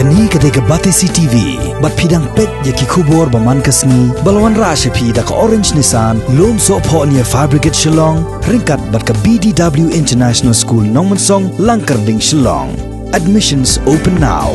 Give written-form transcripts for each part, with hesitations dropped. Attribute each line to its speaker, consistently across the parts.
Speaker 1: Kani ketika Batesi TV, bat pidang pet yaki kubur baman kasni, balawan rasha pi da ka Orange Nissan, lom so po niya Fabricate Shillong, ringkat bat ka BDW International School Nongmansong, Langkarding Shillong. Admissions open now.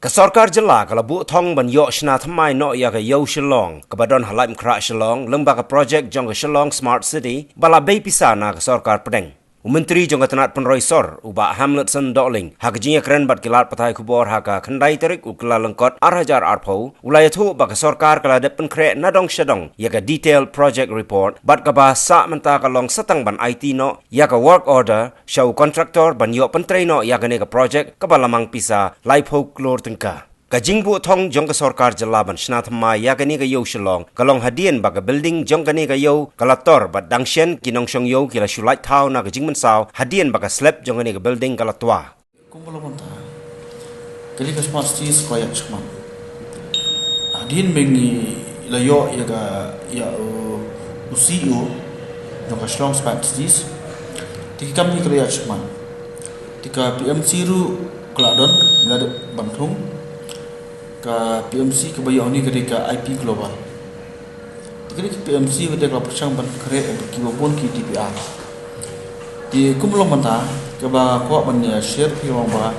Speaker 2: Kasarkar jela kalabu thong ban yo shna thamai no ya ka yo Shillong kabadon halaim kra Shillong lengba ka project jong ka Shillong Smart City bala bay pisa na kasarkar pedeng Menteri jong katanat penroisor uba Hamletson Doling hakajinya keren bat kilat patai kubor haka khandai terik ukla lengkot arhajar arpo ulayathu ba kasarkar kala dep penkre nadong shadong ya ka detailed project report bat ka ba sa menta kalong satang ban IT no ya ka work order show contractor ban yo pentrei no ya ka ne ka project ka balamang pisa laipo klor tengka Kajingbu thong jong ka sarkar jalaban shnathma ya kani ka yo Shillong kalong hadien ba ka building jong kani ka yo kalator ba dangshen kinong shong yo kila shulait thau na ka jingman saw hadien ba ka slab jong kani ka building kalatwa
Speaker 3: kumpul monta kali ka smart cities ko yak chman hadien bengi la yo ya ga ya CEO jong ka Shillong Smart Cities tikam ni kala yak chman tika PMC ru kladon ngad banthung ka PMC ke bayo ni ketika IP global. Ketika PMC ketika persang ban kre ki bobon ki DPR. Di kumulong manta ke ba ko ban ya share ki wong ba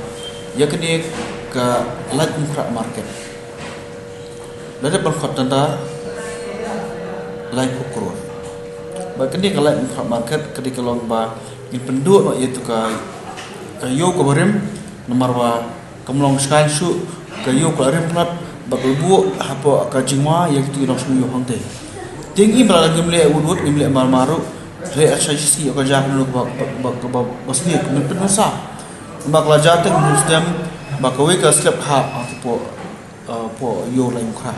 Speaker 3: ya kini ka light market. Lada ban khot tanda light ukur. Ba kini ka light market ketika long ba in penduk no yaitu ka yo ko barem nomor ba kumulong skan su kayu kelarim plat bakulbu apa kajingwa yang itu nak semua yang hangte. Tinggi berada gemle udut gemle marmaru re aksasi yang kerja dulu bak basni penasa. Bak lajat muslim bakawi ka slap ha po yo lain kha.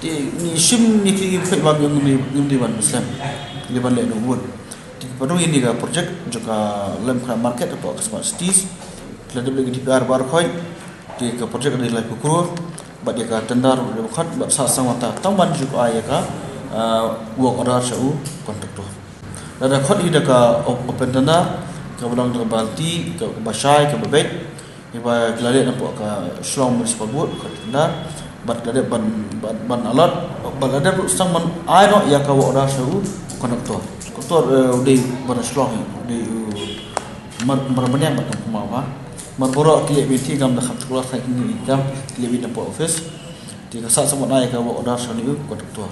Speaker 3: Ti ni sim ni ki fe bag yang ni ban muslim ni ban le no won. Ti padong ini ka project juga lem kha market atau smart cities. Kelada boleh DPR bar khoi di ke projek ada lagi kukur, bak dia ka tendar bukan bak sasang mata, tamban juga ayah ka work order seu kontraktor. Ada khot ida ka open tendar, ka belang ke balti, ke basai, ke bebek, iba kelale nampak ka Shillong Municipal Board ka tendar, bat kelale ban alat, bat ada sang man ayah ya ka work order seu kontraktor. Kontraktor di ban Shillong di marbanyak bat kemau Marporo kili binti gam dah khat keluar saya ini gam kili binti po office di kasat semut naik ke order soniu kontraktor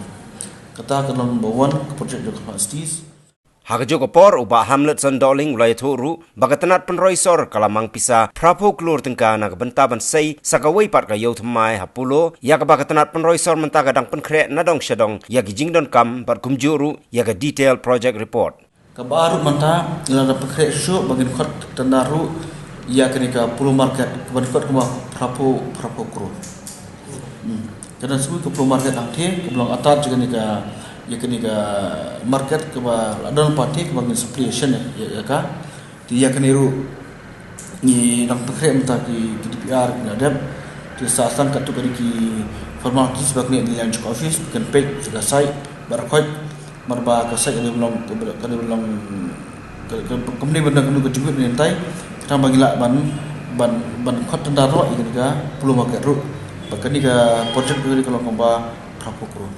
Speaker 3: kata kalon bawan ke projek Smart Cities
Speaker 2: Hakajo kopor uba Hamletson Doling ulayathu ru bagatanat penroisor kalamang pisa prapo klur tengka na bentaban sei sakawai pat ka yo thmai hapulo ya ka bagatanat penroisor menta gadang penkre nadong shadong ya gijingdon kam bar kumjuru ya ka detailed project report
Speaker 3: kabaru menta lada penkre syu bagin khot tendaru ya kenika pulau market kebanyakan kuma prapo kru. Karena sebut ke pulau market nanti kebelang atas juga nika ya kenika market keba ada parti kebanyakan suppletion ya ka dia keniru ni nang pekre mentah ki DPR ada di sasan katu ki formalitas sebagai ni yang cukup office bukan page juga site barakot marba ka site ni belum kemudian benda kenu kejubut ni entai Tang bagila ban khot tendaro ini ka pulau market ru. Bahkan ni ka project ni kalau ngomba prapo kru.